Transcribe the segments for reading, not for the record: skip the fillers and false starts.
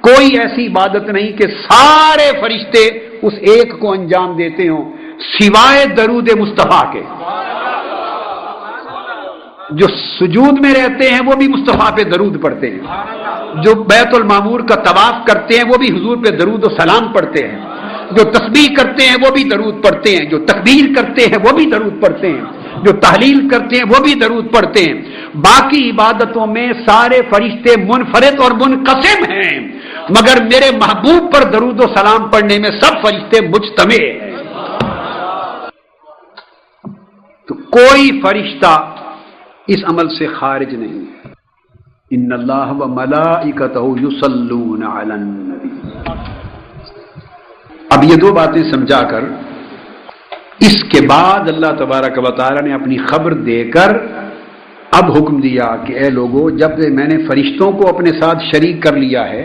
کوئی ایسی عبادت نہیں کہ سارے فرشتے اس ایک کو انجام دیتے ہوں سوائے درود مصطفیٰ کے۔ جو سجود میں رہتے ہیں وہ بھی مصطفیٰ پہ درود پڑھتے ہیں، جو بیت المعمور کا طواف کرتے ہیں وہ بھی حضور پہ درود و سلام پڑھتے ہیں، جو تسبیح کرتے ہیں وہ بھی درود پڑھتے ہیں، جو تکبیر کرتے ہیں وہ بھی درود پڑھتے ہیں، جو تحلیل کرتے ہیں وہ بھی درود پڑھتے ہیں۔ باقی عبادتوں میں سارے فرشتے منفرد اور منقسم ہیں، مگر میرے محبوب پر درود و سلام پڑھنے میں سب فرشتے مجتمع ہیں۔ تو کوئی فرشتہ اس عمل سے خارج نہیں۔ ان اللہ و ملائکتہ یصلون علی النبی۔ اب یہ دو باتیں سمجھا کر اس کے بعد اللہ تبارک و تعالی نے اپنی خبر دے کر اب حکم دیا کہ اے لوگو، جب میں نے فرشتوں کو اپنے ساتھ شریک کر لیا ہے،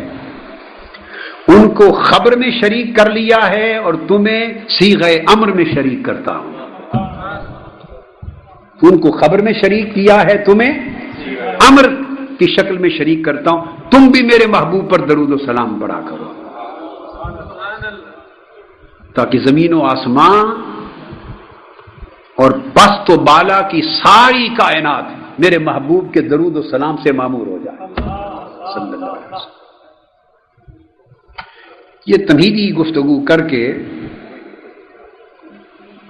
ان کو خبر میں شریک کر لیا ہے، اور تمہیں صیغہ امر میں شریک کرتا ہوں۔ ان کو خبر میں شریک کیا ہے، تمہیں امر کی شکل میں شریک کرتا ہوں، تم بھی میرے محبوب پر درود و سلام پڑھا کرو، تاکہ زمین و آسمان اور پست و بالا کی ساری کائنات میرے محبوب کے درود و سلام سے معمور ہو جائے صلی اللہ علیہ وسلم۔ یہ تمہیدی گفتگو کر کے،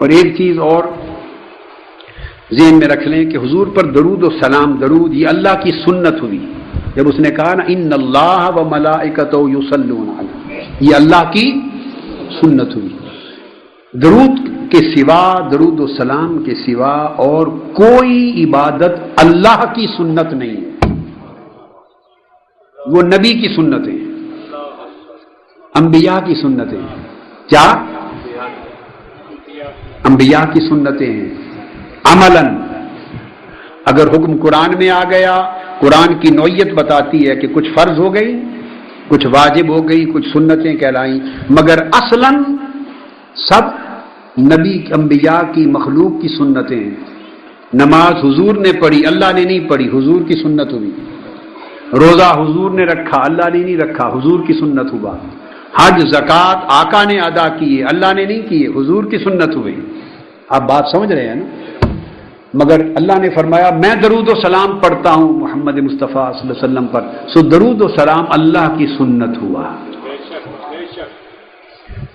اور ایک چیز اور ذہن میں رکھ لیں کہ حضور پر درود و سلام، درود یہ اللہ کی سنت ہوئی۔ جب اس نے کہا نا ان اللہ و ملائکتہ یصلون علی، یہ اللہ کی سنت ہوئی۔ درود کے سوا، درود و سلام کے سوا اور کوئی عبادت اللہ کی سنت نہیں ہے، وہ نبی کی سنتیں، انبیاء کی سنتیں۔ کیا؟ انبیاء کی سنتیں ہیں۔ عملاً اگر حکم قرآن میں آ گیا، قرآن کی نوعیت بتاتی ہے کہ کچھ فرض ہو گئی، کچھ واجب ہو گئی، کچھ سنتیں کہلائیں، مگر اصلاً سب نبی انبیاء کی مخلوق کی سنتیں ہیں۔ نماز حضور نے پڑھی، اللہ نے نہیں پڑھی، حضور کی سنت ہوئی۔ روزہ حضور نے رکھا، اللہ نے نہیں رکھا، حضور کی سنت ہوا۔ حج زکوٰۃ آقا نے ادا کیے، اللہ نے نہیں کیے، حضور کی سنت ہوئی۔ آپ بات سمجھ رہے ہیں نا؟ مگر اللہ نے فرمایا میں درود و سلام پڑھتا ہوں محمد مصطفیٰ صلی اللہ علیہ وسلم پر، سو درود و سلام اللہ کی سنت ہوا۔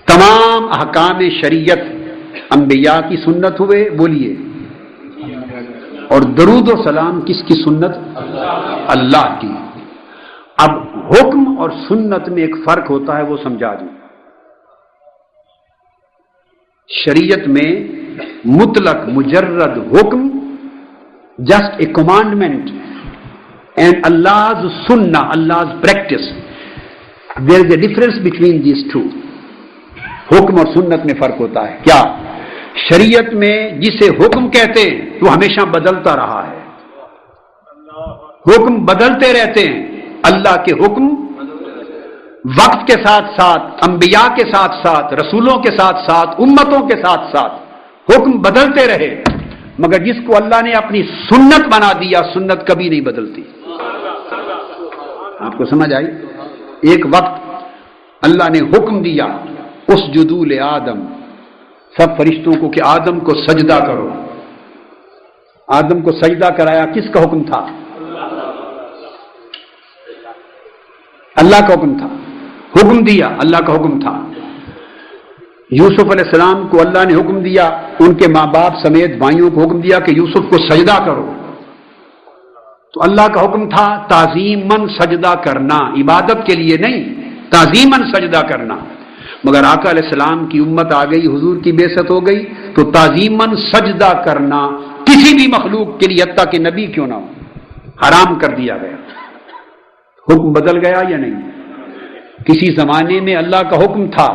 تمام احکام شریعت انبیاء کی سنت ہوئے، بولیے، اور درود و سلام کس کی سنت؟ اللہ کی۔ اب حکم اور سنت میں ایک فرق ہوتا ہے، وہ سمجھا دوں۔ شریعت میں مطلق مجرد حکم، just a commandment، and Allah's sunnah, Allah's practice, there is a difference between these two۔ حکم اور سنت میں فرق ہوتا ہے۔ کیا؟ شریعت میں جسے حکم کہتے ہیں وہ ہمیشہ بدلتا رہا ہے، حکم بدلتے رہتے ہیں۔ اللہ کے حکم وقت کے ساتھ ساتھ، انبیاء کے ساتھ ساتھ، رسولوں کے ساتھ ساتھ، امتوں کے ساتھ ساتھ حکم بدلتے رہے، مگر جس کو اللہ نے اپنی سنت بنا دیا، سنت کبھی نہیں بدلتی۔ آپ کو سمجھ آئی؟ ایک وقت اللہ نے حکم دیا اسجدوا لآدم، سب فرشتوں کو کہ آدم کو سجدہ کرو۔ آدم کو سجدہ کرایا، کس کا حکم تھا؟ اللہ کا حکم تھا۔ حکم دیا، اللہ کا حکم تھا۔ یوسف علیہ السلام کو اللہ نے حکم دیا، ان کے ماں باپ سمیت بھائیوں کو حکم دیا کہ یوسف کو سجدہ کرو، تو اللہ کا حکم تھا تعظیماً سجدہ کرنا، عبادت کے لیے نہیں، تعظیماً سجدہ کرنا۔ مگر آقا علیہ السلام کی امت آ گئی، حضور کی بعثت ہو گئی، تو تعظیماً سجدہ کرنا کسی بھی مخلوق کے لیے، حتیٰ کہ نبی کیوں نہ ہو، حرام کر دیا گیا۔ حکم بدل گیا یا نہیں؟ کسی زمانے میں اللہ کا حکم تھا،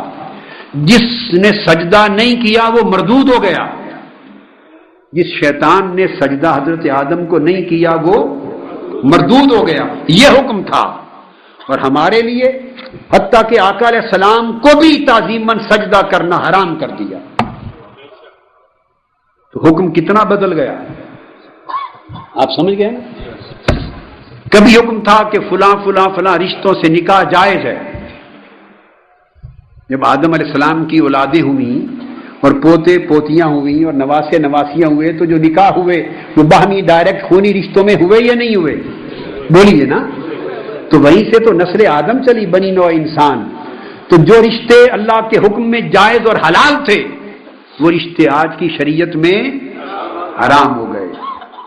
جس نے سجدہ نہیں کیا وہ مردود ہو گیا، جس شیطان نے سجدہ حضرت آدم کو نہیں کیا وہ مردود ہو گیا، یہ حکم تھا۔ اور ہمارے لیے حتیٰ کہ آقا علیہ السلام کو بھی تعظیماً سجدہ کرنا حرام کر دیا۔ تو حکم کتنا بدل گیا، آپ سمجھ گئے نا؟ کبھی حکم تھا کہ فلاں فلاں فلاں رشتوں سے نکاح جائز ہے. جب آدم علیہ السلام کی اولادیں ہوئیں اور پوتے پوتیاں ہوئیں اور نواسے نواسیاں ہوئے تو جو نکاح ہوئے وہ باہمی ڈائریکٹ خونی رشتوں میں ہوئے یا نہیں ہوئے؟ بولیے نا. تو وہیں سے تو نسل آدم چلی، بنی نوع انسان. تو جو رشتے اللہ کے حکم میں جائز اور حلال تھے وہ رشتے آج کی شریعت میں حرام ہو گئے.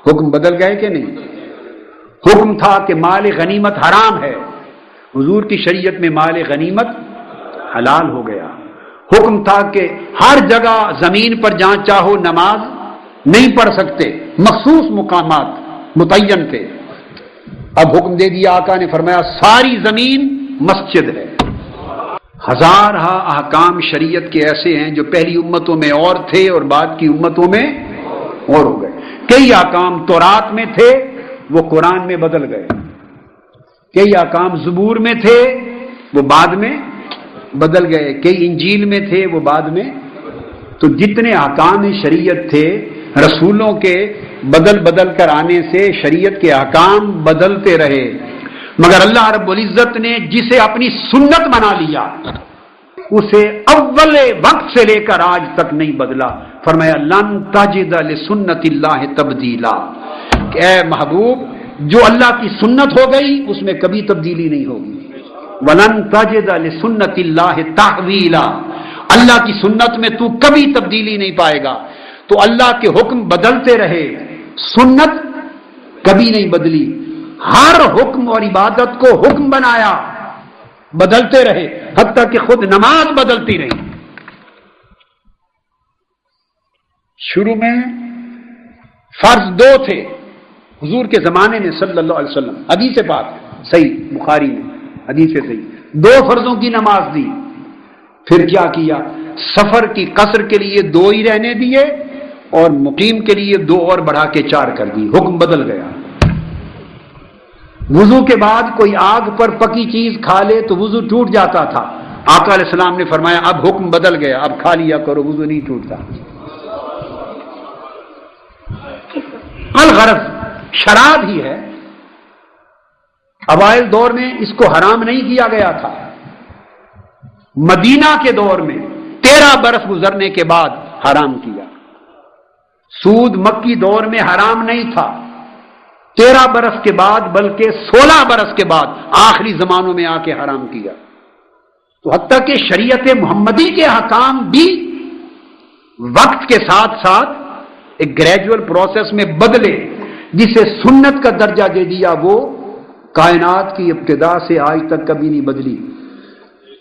حکم بدل گئے کہ نہیں؟ حکم تھا کہ مال غنیمت حرام ہے، حضور کی شریعت میں مال غنیمت حلال ہو گیا. حکم تھا کہ ہر جگہ زمین پر جہاں چاہو نماز نہیں پڑھ سکتے، مخصوص مقامات متعین تھے. اب حکم دے دیا، آقا نے فرمایا ساری زمین مسجد ہے. ہزارہ احکام شریعت کے ایسے ہیں جو پہلی امتوں میں اور تھے اور بعد کی امتوں میں اور ہو گئے. کئی احکام تورات میں تھے وہ قرآن میں بدل گئے، کئی احکام زبور میں تھے وہ بعد میں بدل گئے، کئی انجیل میں تھے وہ بعد میں. تو جتنے احکام شریعت تھے رسولوں کے بدل بدل کر آنے سے شریعت کے احکام بدلتے رہے، مگر اللہ رب العزت نے جسے اپنی سنت بنا لیا اسے اول وقت سے لے کر آج تک نہیں بدلا. فرمایا لن تجد لسنت اللہ تبدیلا، کہ اے محبوب جو اللہ کی سنت ہو گئی اس میں کبھی تبدیلی نہیں ہوگی. ولن تجد لسنت اللہ تحویلا، اللہ کی سنت میں تو کبھی تبدیلی نہیں پائے گا. تو اللہ کے حکم بدلتے رہے، سنت کبھی نہیں بدلی. ہر حکم اور عبادت کو حکم بنایا، بدلتے رہے، حتیٰ کہ خود نماز بدلتی رہی. شروع میں فرض 2 تھے حضور کے زمانے میں صلی اللہ علیہ وسلم، حدیث پاک صحیح بخاری میں حدیث صحیح 2 فرضوں کی نماز دی. پھر کیا کیا؟ سفر کی قصر کے لیے 2 ہی رہنے دیے اور مقیم کے لیے 2 اور بڑھا کے 4 کر دی. حکم بدل گیا. وضو کے بعد کوئی آگ پر پکی چیز کھا لے تو وضو ٹوٹ جاتا تھا. آقا علیہ السلام نے فرمایا اب حکم بدل گیا، اب کھا لیا کرو، وضو نہیں ٹوٹتا. الغرض شراب ہی ہے. اوائل دور میں اس کو حرام نہیں کیا گیا تھا، مدینہ کے دور میں 13 برس گزرنے کے بعد حرام کیا. سود مکی دور میں حرام نہیں تھا، 13 برس کے بعد بلکہ 16 برس کے بعد آخری زمانوں میں آ کے حرام کیا. تو حتیٰ کہ شریعت محمدی کے حکام بھی وقت کے ساتھ ساتھ ایک گریجول پروسیس میں بدلے. جسے سنت کا درجہ دے دیا وہ کائنات کی ابتدا سے آج تک کبھی نہیں بدلی.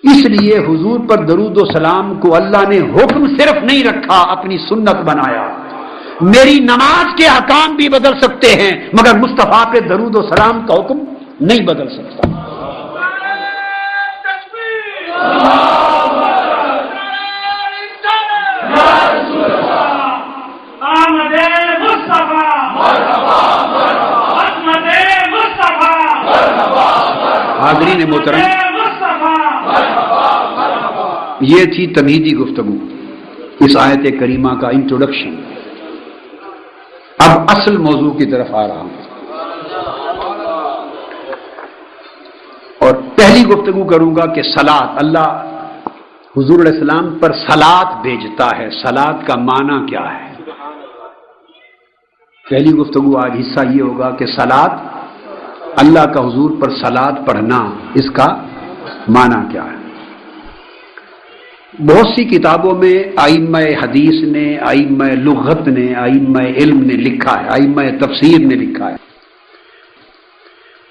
اس لیے حضور پر درود و سلام کو اللہ نے حکم صرف نہیں رکھا، اپنی سنت بنایا. میری نماز کے احکام بھی بدل سکتے ہیں مگر مصطفیٰ پہ درود و سلام کا حکم نہیں بدل سکتا. حاضرین محترم، یہ تھی تمہیدی گفتگو، اس آیت کریمہ کا انٹروڈکشن. اب اصل موضوع کی طرف آ رہا ہوں اور پہلی گفتگو کروں گا کہ صلاۃ، اللہ حضور علیہ السلام پر صلاۃ بھیجتا ہے، صلاۃ کا معنی کیا ہے. پہلی گفتگو آج حصہ یہ ہوگا کہ صلاۃ، اللہ کا حضور پر صلاۃ پڑھنا، اس کا معنی کیا ہے. بہت سی کتابوں میں ائمہ حدیث نے، ائمہ لغت نے، ائمہ علم نے لکھا ہے، ائمہ تفسیر نے لکھا ہے.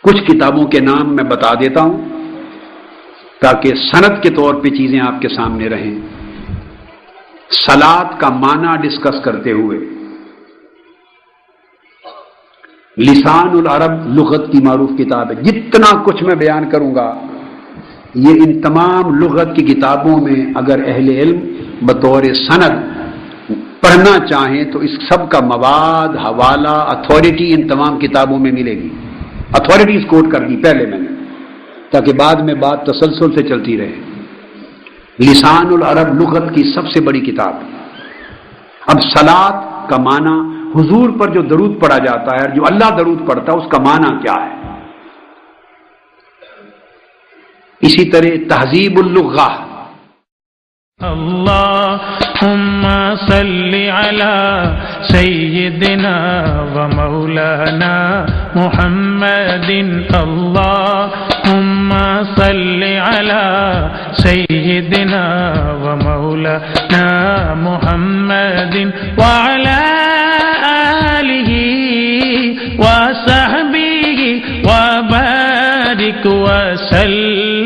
کچھ کتابوں کے نام میں بتا دیتا ہوں تاکہ سند کے طور پہ چیزیں آپ کے سامنے رہیں. صلاۃ کا معنی ڈسکس کرتے ہوئے لسان العرب لغت کی معروف کتاب ہے. جتنا کچھ میں بیان کروں گا یہ ان تمام لغت کی کتابوں میں اگر اہل علم بطور سند پڑھنا چاہیں تو اس سب کا مواد، حوالہ، اتھارٹی ان تمام کتابوں میں ملے گی. اتھارٹیز کوٹ کر دی پہلے میں نے تاکہ بعد میں بات تسلسل سے چلتی رہے. لسان العرب لغت کی سب سے بڑی کتاب. اب صلاۃ کا معنی، حضور پر جو درود پڑھا جاتا ہے، جو اللہ درود پڑھتا ہے، اس کا معنی کیا ہے. اسی طرح تہذیب اللغہ، اللہم صلی علی سیدنا و مولانا محمد، اللہم صلی علی سیدنا و مولانا محمد وعلی آلہ وصحبہ وبارک وسلم